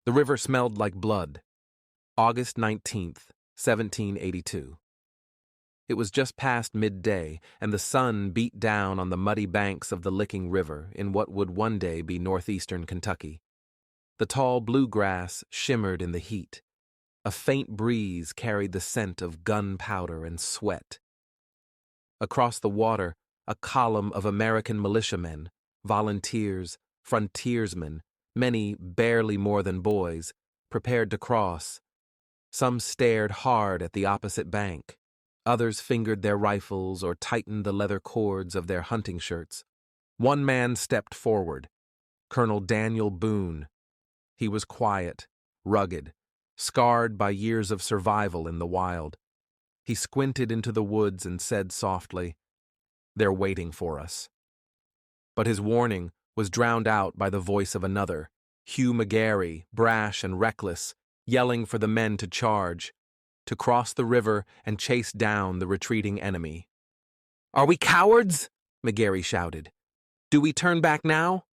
The river smelled like blood. August 19th, 1782. It was just past midday, and the sun beat down on the muddy banks of the Licking River in what would one day be northeastern Kentucky. The tall bluegrass shimmered in the heat. A faint breeze carried the scent of gunpowder and sweat. Across the water, a column of American militiamen, volunteers, frontiersmen, many barely more than boys, prepared to cross. Some stared hard at the opposite bank. Others fingered their rifles or tightened the leather cords of their hunting shirts. One man stepped forward, Colonel Daniel Boone. He was quiet, rugged, scarred by years of survival in the wild. He squinted into the woods and said softly, "They're waiting for us." But his warning was drowned out by the voice of another, Hugh McGarry, brash and reckless, yelling for the men to charge, to cross the river and chase down the retreating enemy. "Are we cowards?" McGarry shouted. "Do we turn back now?"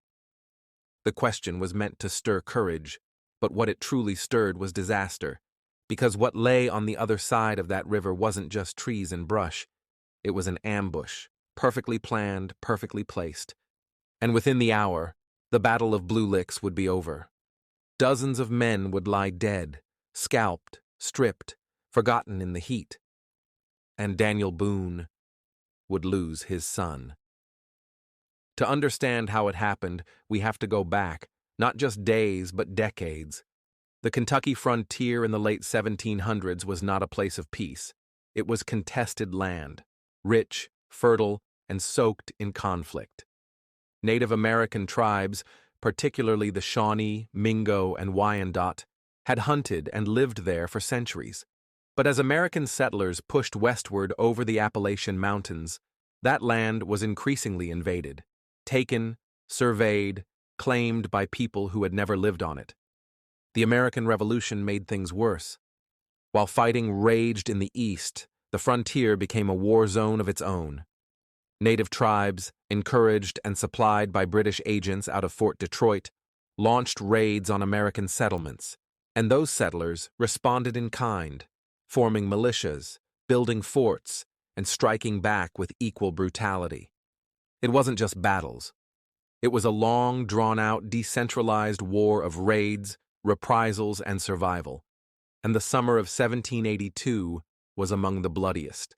The question was meant to stir courage, but what it truly stirred was disaster, because what lay on the other side of that river wasn't just trees and brush. It was an ambush, perfectly planned, perfectly placed. And within the hour, the Battle of Blue Licks would be over. Dozens of men would lie dead, scalped, stripped, forgotten in the heat. And Daniel Boone would lose his son. To understand how it happened, we have to go back, not just days, but decades. The Kentucky frontier in the late 1700s was not a place of peace. It was contested land, rich, fertile, and soaked in conflict. Native American tribes, particularly the Shawnee, Mingo, and Wyandot, had hunted and lived there for centuries. But as American settlers pushed westward over the Appalachian Mountains, that land was increasingly invaded, taken, surveyed, claimed by people who had never lived on it. The American Revolution made things worse. While fighting raged in the East, the frontier became a war zone of its own. Native tribes, encouraged and supplied by British agents out of Fort Detroit, launched raids on American settlements, and those settlers responded in kind, forming militias, building forts, and striking back with equal brutality. It wasn't just battles. It was a long, drawn-out, decentralized war of raids, reprisals, and survival, and the summer of 1782 was among the bloodiest.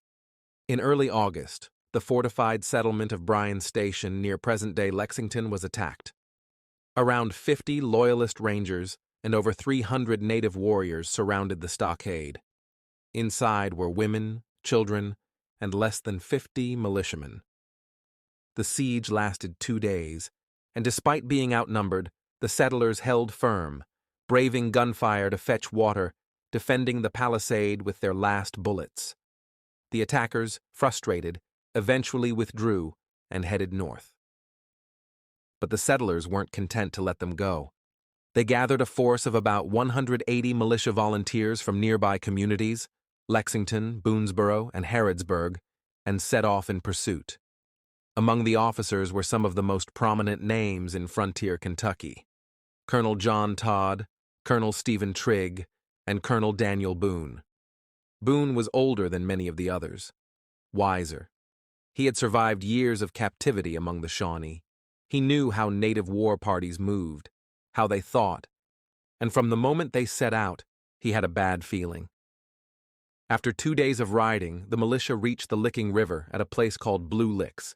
In early August, the fortified settlement of Bryan Station near present-day Lexington was attacked. Around 50 Loyalist Rangers and over 300 native warriors surrounded the stockade. Inside were women, children, and less than 50 militiamen. The siege lasted 2 days, and despite being outnumbered, the settlers held firm, braving gunfire to fetch water, defending the palisade with their last bullets. The attackers, frustrated, eventually withdrew and headed north. But the settlers weren't content to let them go. They gathered a force of about 180 militia volunteers from nearby communities, Lexington, Boonesboro, and Harrodsburg, and set off in pursuit. Among the officers were some of the most prominent names in frontier Kentucky: Colonel John Todd, Colonel Stephen Trigg, and Colonel Daniel Boone. Boone was older than many of the others, wiser. He had survived years of captivity among the Shawnee. He knew how native war parties moved, how they thought, and from the moment they set out, he had a bad feeling. After 2 days of riding, the militia reached the Licking River at a place called Blue Licks.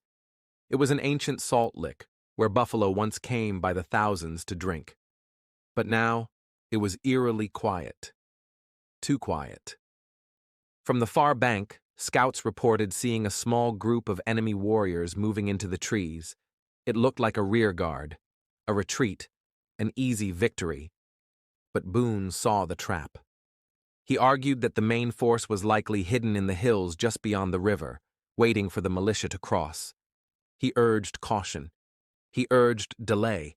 It was an ancient salt lick where buffalo once came by the thousands to drink. But now, it was eerily quiet. Too quiet. From the far bank, scouts reported seeing a small group of enemy warriors moving into the trees. It looked like a rear guard, a retreat, an easy victory. But Boone saw the trap. He argued that the main force was likely hidden in the hills just beyond the river, waiting for the militia to cross. He urged caution. He urged delay.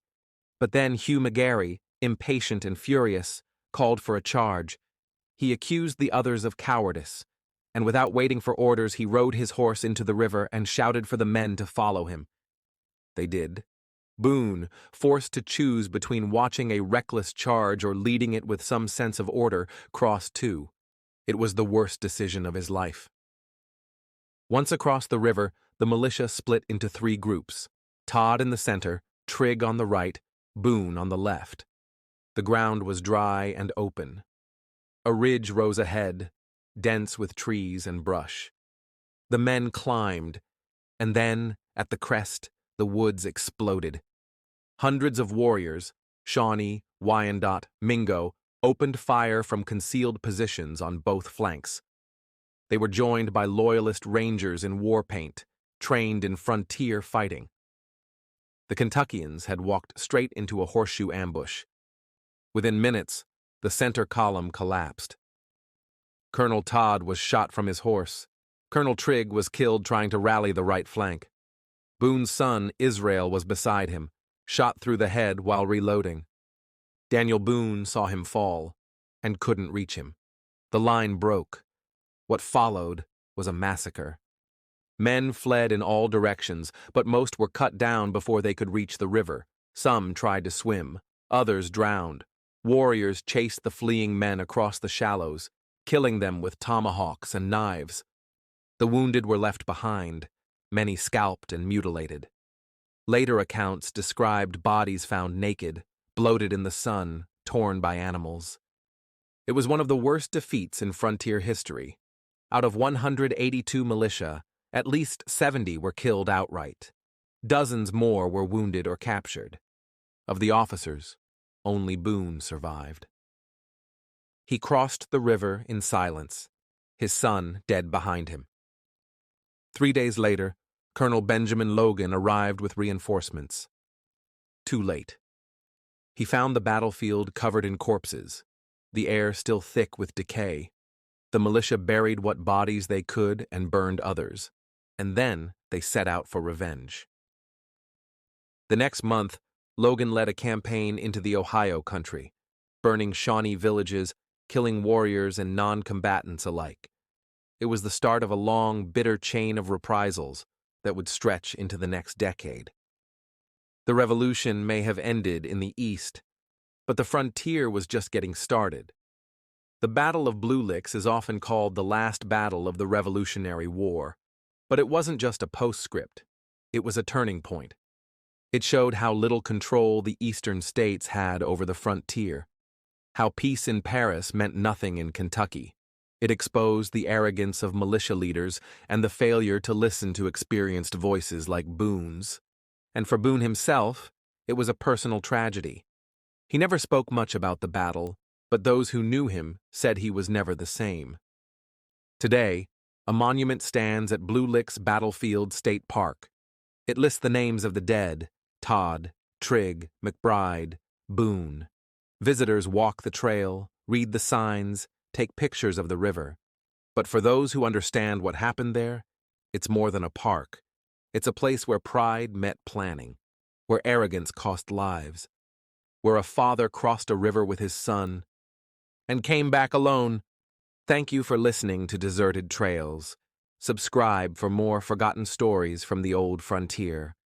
But then Hugh McGarry, impatient and furious, called for a charge. He accused the others of cowardice, and without waiting for orders, he rode his horse into the river and shouted for the men to follow him. They did, Boone, forced to choose between watching a reckless charge or leading it with some sense of order, crossed too. It was the worst decision of his life. Once across the river, the militia split into 3 groups: Todd in the center, Trigg on the right, Boone on the left. The ground was dry and open. A ridge rose ahead, dense with trees and brush. The men climbed, and then, at the crest, the woods exploded. Hundreds of warriors, Shawnee, Wyandotte, Mingo, opened fire from concealed positions on both flanks. They were joined by Loyalist Rangers in war paint, trained in frontier fighting. The Kentuckians had walked straight into a horseshoe ambush. Within minutes, the center column collapsed. Colonel Todd was shot from his horse. Colonel Trigg was killed trying to rally the right flank. Boone's son, Israel, was beside him, shot through the head while reloading. Daniel Boone saw him fall and couldn't reach him. The line broke. What followed was a massacre. Men fled in all directions, but most were cut down before they could reach the river. Some tried to swim, others drowned. Warriors chased the fleeing men across the shallows, killing them with tomahawks and knives. The wounded were left behind, many scalped and mutilated. Later accounts described bodies found naked, bloated in the sun, torn by animals. It was one of the worst defeats in frontier history. Out of 182 militia, at least 70 were killed outright. Dozens more were wounded or captured. Of the officers, only Boone survived. He crossed the river in silence, his son dead behind him. 3 days later, Colonel Benjamin Logan arrived with reinforcements. Too late. He found the battlefield covered in corpses, the air still thick with decay. The militia buried what bodies they could and burned others, and then they set out for revenge. The next month, Logan led a campaign into the Ohio country, burning Shawnee villages, killing warriors and non-combatants alike. It was the start of a long, bitter chain of reprisals that would stretch into the next decade. The revolution may have ended in the East, but the frontier was just getting started. The Battle of Blue Licks is often called the last battle of the Revolutionary War, but it wasn't just a postscript. It was a turning point. It showed how little control the eastern states had over the frontier, how peace in Paris meant nothing in Kentucky. It exposed the arrogance of militia leaders and the failure to listen to experienced voices like Boone's. And for Boone himself, it was a personal tragedy. He never spoke much about the battle, but those who knew him said he was never the same. Today, a monument stands at Blue Licks Battlefield State Park. It lists the names of the dead: Todd, Trigg, McBride, Boone. Visitors walk the trail, read the signs, take pictures of the river. But for those who understand what happened there, it's more than a park. It's a place where pride met planning, where arrogance cost lives, where a father crossed a river with his son and came back alone. Thank you for listening to Deserted Trails. Subscribe for more forgotten stories from the old frontier.